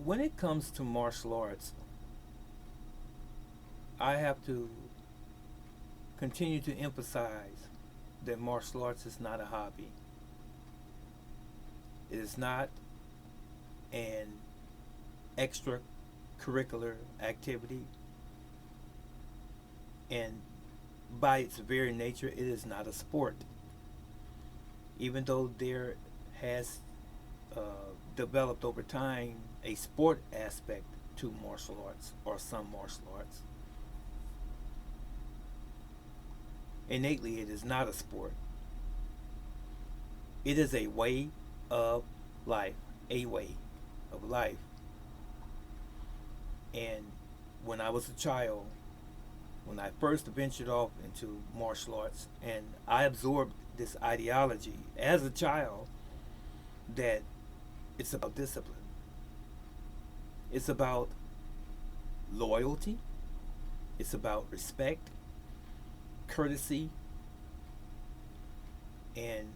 when it comes to martial arts, I have to continue to emphasize that martial arts is not a hobby. It is not an extracurricular activity, and by its very nature, it is not a sport. Even though there has uh, developed over time a sport aspect to martial arts or some martial arts, innately it is not a sport. It is a way of life, a way of life. And when I was a child, when I first ventured off into martial arts, and I absorbed this ideology as a child that it's about discipline, it's about loyalty, it's about respect, courtesy, and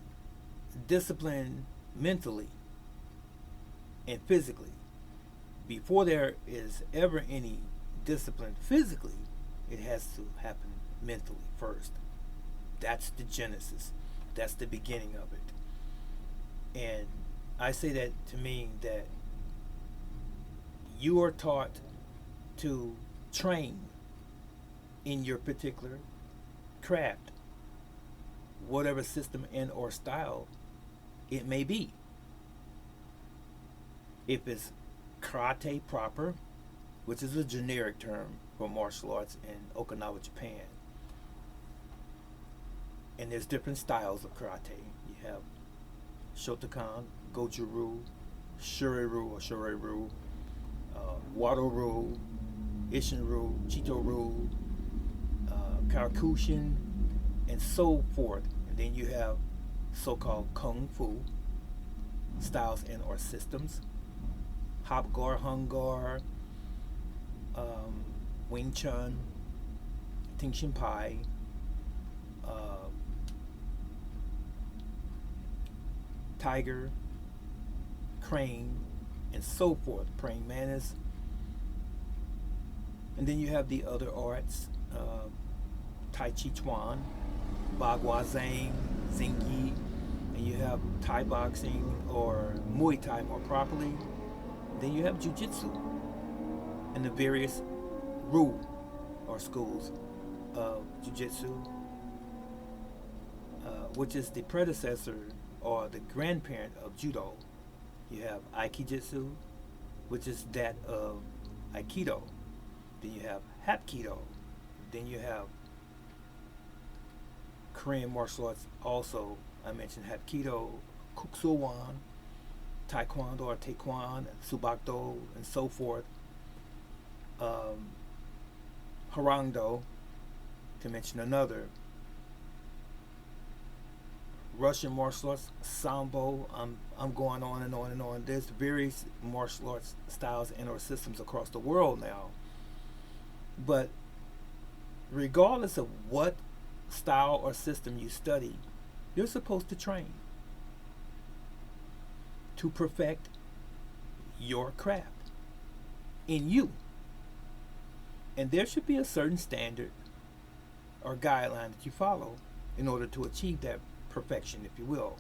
discipline mentally and physically. Before there is ever any discipline physically, it has to happen mentally first. That's the genesis. That's the beginning of it. And I say that to mean that you are taught to train in your particular craft, whatever system and or style it may be. If it's karate proper, which is a generic term for martial arts in Okinawa, Japan, and there's different styles of karate. You have Shotokan, Goju-ryu, Shuri-ryu or Shuri-ryu, Wado-ryu, Ishin-ryu, Chito-ryu, Kyokushin, and so forth. And then you have so-called Kung Fu styles and or systems, Hapgar, Hungar, Wing Chun, Ting Shin Pai, Tiger, Crane, and so forth, Praying Mantis. And then you have the other arts, Tai Chi Chuan, Bagua Zhang, Zingi, and you have Thai boxing or Muay Thai more properly. Then you have Jiu-Jitsu and the various Ryu or schools of Jiu-Jitsu, which is the predecessor or the grandparent of Judo. You have Aikijitsu, which is that of Aikido. Then you have Hapkido. Then you have Korean martial arts also. I mentioned Hapkido, Kuksowan, Taekwondo or Taekwondo, Subakdo, and so forth. Harangdo, to mention another. Russian martial arts, Sambo. I'm going on and on and on. There's various martial arts styles and or systems across the world now. But regardless of what style or system you study, you're supposed to train to perfect your craft in you. And there should be a certain standard or guideline that you follow in order to achieve that perfection, if you will.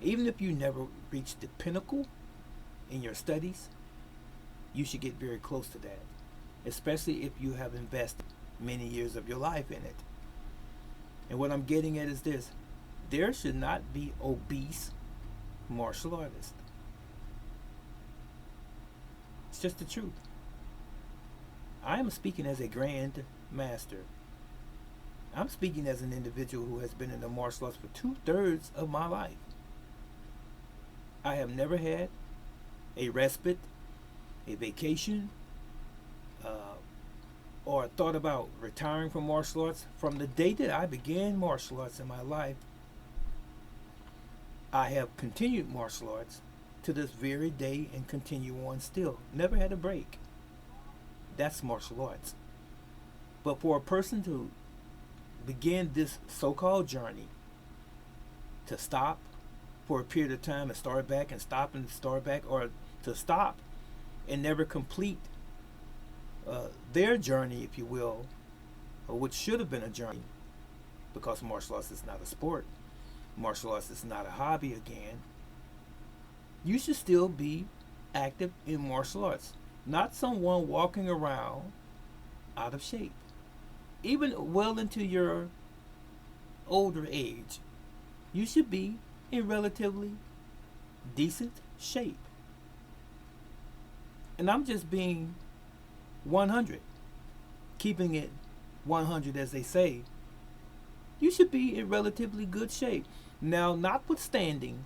Even if you never reach the pinnacle in your studies, you should get very close to that, especially if you have invested many years of your life in it. And what I'm getting at is this: there should not be obese martial artists. It's just the truth. I am speaking as a grand master. I'm speaking as an individual who has been in the martial arts for 2/3 of my life. I have never had a respite, a vacation, or thought about retiring from martial arts. From the day that I began martial arts in my life, I have continued martial arts to this very day and continue on still. Never had a break. That's martial arts. But for a person to begin this so-called journey, to stop for a period of time and start back and stop and start back, or to stop and never complete their journey, if you will, or which should have been a journey, because martial arts is not a sport, martial arts is not a hobby again, you should still be active in martial arts, not someone walking around out of shape. Even well into your older age, you should be in relatively decent shape. And I'm just being 100, keeping it 100, as they say. You should be in relatively good shape. Now, notwithstanding,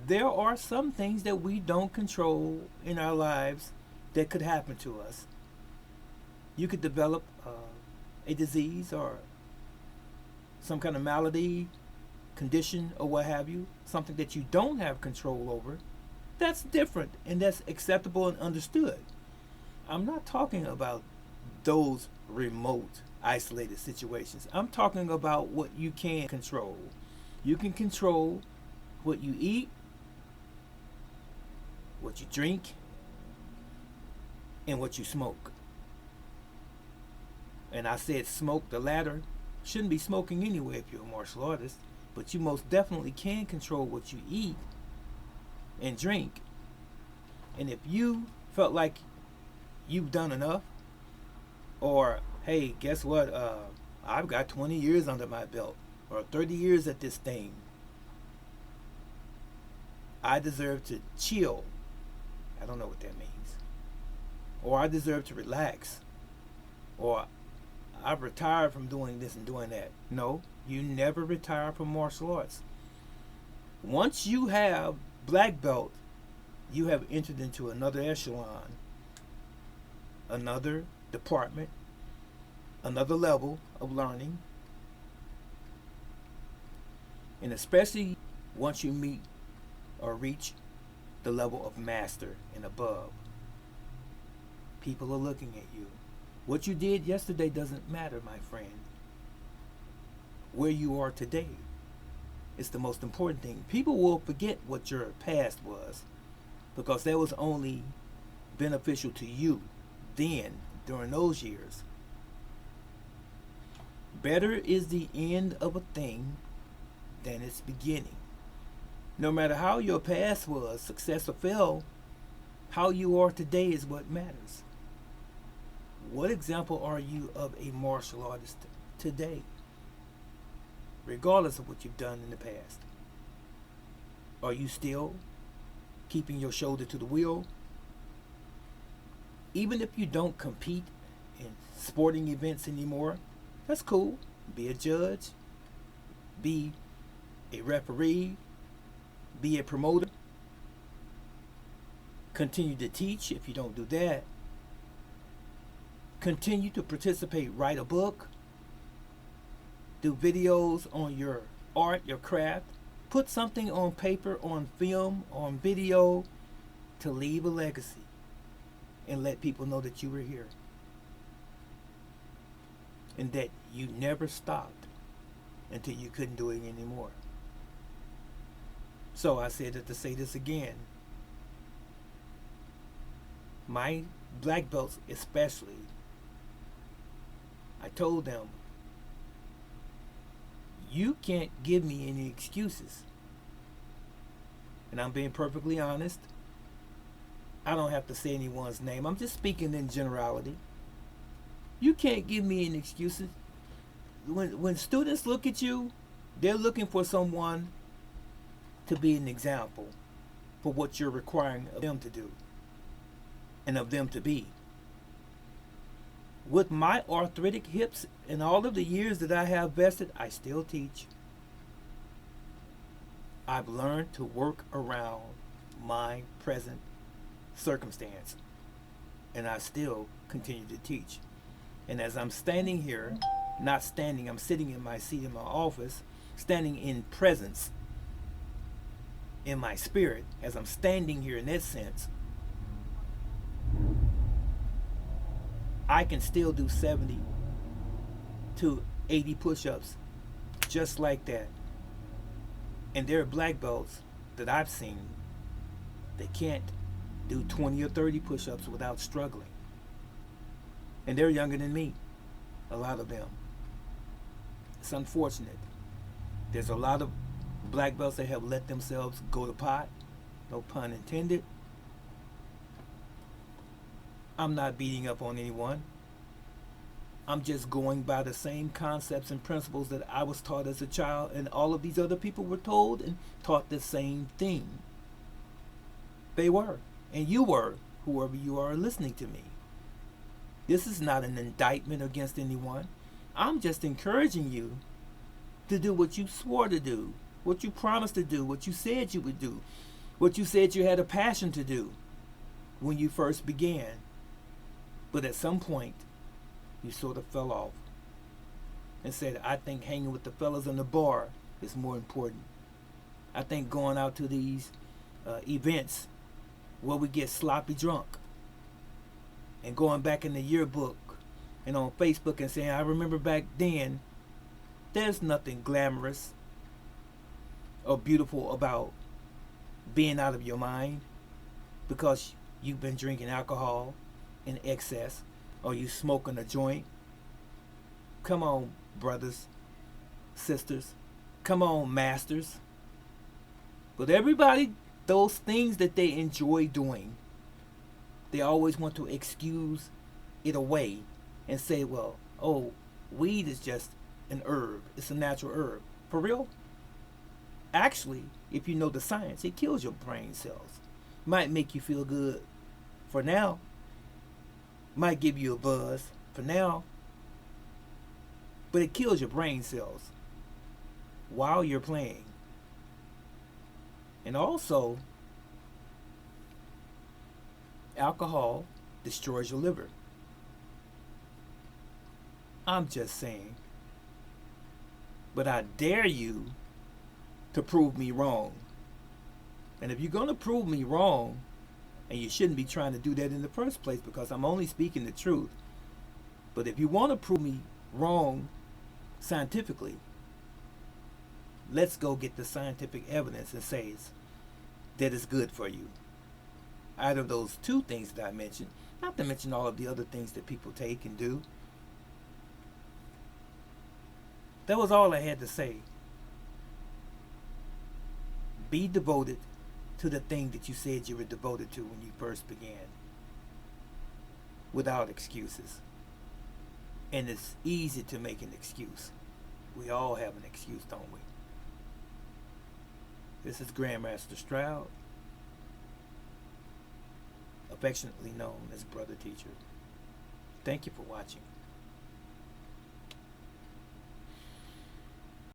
there are some things that we don't control in our lives that could happen to us. You could develop a disease or some kind of malady, condition, or what have you, something that you don't have control over. That's different, and that's acceptable and understood. I'm not talking about those remote, isolated situations. I'm talking about what you can control. You can control what you eat, what you drink, and what you smoke. And I said smoke, the latter. Shouldn't be smoking anyway if you're a martial artist, but you most definitely can control what you eat and drink. And if you felt like you've done enough, or hey, guess what, I've got 20 years under my belt, or 30 years at this thing, I deserve to chill. I don't know what that means. Or I deserve to relax, or I've retired from doing this and doing that. No, you never retire from martial arts. Once you have black belt, you have entered into another echelon, another department, another level of learning. And especially once you meet or reach the level of master and above, people are looking at you. What you did yesterday doesn't matter, my friend. Where you are today is the most important thing. People will forget what your past was, because that was only beneficial to you then, during those years. Better is the end of a thing than its beginning. No matter how your past was, success or fail, how you are today is what matters. What example are you of a martial artist today, regardless of what you've done in the past? Are you still keeping your shoulder to the wheel? Even if you don't compete in sporting events anymore, that's cool. Be a judge, be a referee, be a promoter. Continue to teach if you don't do that. Continue to participate, write a book, do videos on your art, your craft. Put something on paper, on film, on video, to leave a legacy and let people know that you were here and that you never stopped until you couldn't do it anymore. So I said that to say this again. My black belts especially, I told them, you can't give me any excuses. And I'm being perfectly honest. I don't have to say anyone's name. I'm just speaking in generality. You can't give me any excuses. When students look at you, they're looking for someone to be an example for what you're requiring of them to do and of them to be. With my arthritic hips and all of the years that I have vested, I still teach. I've learned to work around my present circumstance, and I still continue to teach. And as I'm standing here, not standing, I'm sitting in my seat in my office, standing in presence, in my spirit, as I'm standing here in that sense, I can still do 70 to 80 push-ups just like that. And there are black belts that I've seen that can't do 20 or 30 push-ups without struggling. And they're younger than me, a lot of them. It's unfortunate. There's a lot of black belts that have let themselves go to pot, no pun intended. I'm not beating up on anyone. I'm just going by the same concepts and principles that I was taught as a child, and all of these other people were told and taught the same thing. They were, and you were, whoever you are listening to me. This is not an indictment against anyone. I'm just encouraging you to do what you swore to do, what you promised to do, what you said you would do, what you said you had a passion to do when you first began. But at some point, you sort of fell off and said, I think hanging with the fellas in the bar is more important. I think going out to these events where we get sloppy drunk and going back in the yearbook and on Facebook and saying, I remember back then. There's nothing glamorous or beautiful about being out of your mind because you've been drinking alcohol in excess or you smoking a joint. Come on, brothers, sisters. Come on, masters. But everybody, those things that they enjoy doing, they always want to excuse it away and say, well, oh, weed is just an herb. It's a natural herb. For real? Actually, if you know the science, it kills your brain cells. Might make you feel good for now. Might give you a buzz for now. But it kills your brain cells while you're playing. And also, alcohol destroys your liver. I'm just saying. But I dare you to prove me wrong. And if you're going to prove me wrong, and you shouldn't be trying to do that in the first place because I'm only speaking the truth. But if you want to prove me wrong scientifically, let's go get the scientific evidence and say that it's good for you. Either of those two things that I mentioned, not to mention all of the other things that people take and do. That was all I had to say. Be devoted to the thing that you said you were devoted to when you first began. Without excuses. And it's easy to make an excuse. We all have an excuse, don't we? This is Grandmaster Stroud, affectionately known as Brother Teacher. Thank you for watching.